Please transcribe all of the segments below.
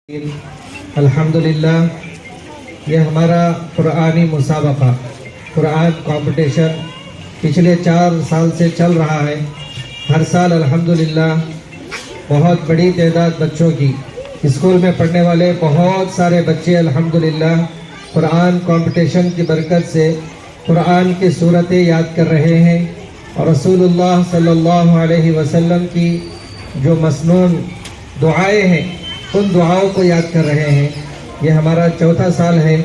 الحمدللہ یہ ہمارا قرآنی مسابقہ قرآن کمپٹیشن پچھلے 4 سال سے چل رہا ہے۔ ہر سال الحمدللہ بہت بڑی تعداد بچوں کی اسکول میں پڑھنے والے بہت سارے بچے الحمدللہ قرآن کمپٹیشن کی برکت سے قرآن کی صورتیں یاد کر رہے ہیں اور رسول اللہ صلی اللہ علیہ وسلم کی جو مسنون دعائیں ہیں ان دعاؤں کو یاد کر رہے ہیں۔ یہ ہمارا 4تھا سال ہے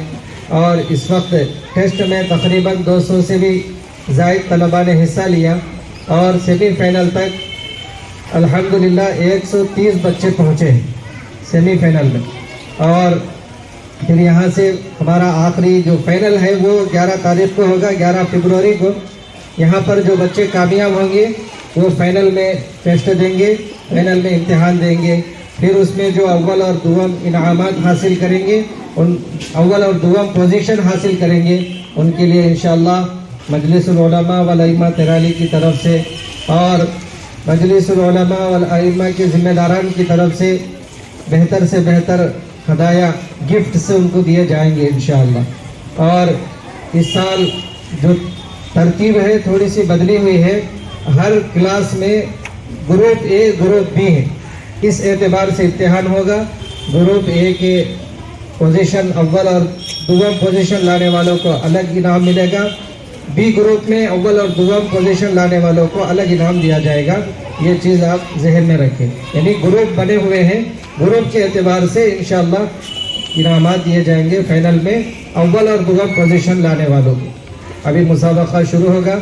اور اس وقت ٹیسٹ میں تقریباً 200 سے بھی زائد طلباء نے حصہ لیا اور سیمی فائنل تک الحمدللہ 130 بچے پہنچے ہیں سیمی فائنل میں، اور پھر یہاں سے ہمارا آخری جو فائنل ہے وہ 11 تاریخ کو ہوگا، 11 فروری کو۔ یہاں پر جو بچے کامیاب ہوں گے وہ فائنل میں ٹیسٹ دیں گے، فائنل میں امتحان دیں گے، پھر اس میں جو اول اور دوم انعامات حاصل کریں گے، ان اول اور دوم پوزیشن حاصل کریں گے، ان کے لیے انشاءاللہ مجلس العلماء والائمہ ترالی کی طرف سے اور مجلس العلماء والائمہ کے ذمہ داران کی طرف سے بہتر ہدایہ گفٹ سے ان کو دیے جائیں گے انشاءاللہ۔ اور اس سال جو ترتیب ہے تھوڑی سی بدلی ہوئی ہے، ہر کلاس میں گروپ اے گروپ بی ہے، اس اعتبار سے امتحان ہوگا۔ گروپ اے کے پوزیشن اول اور دوم پوزیشن لانے والوں کو الگ انعام ملے گا، بی گروپ میں اول اور دوم پوزیشن لانے والوں کو الگ انعام دیا جائے گا۔ یہ چیز آپ ذہن میں رکھیں، یعنی گروپ بنے ہوئے ہیں، گروپ کے اعتبار سے انشاءاللہ انعامات دیے جائیں گے فائنل میں اول اور دوم پوزیشن لانے والوں کو۔ ابھی مسابقہ شروع ہوگا۔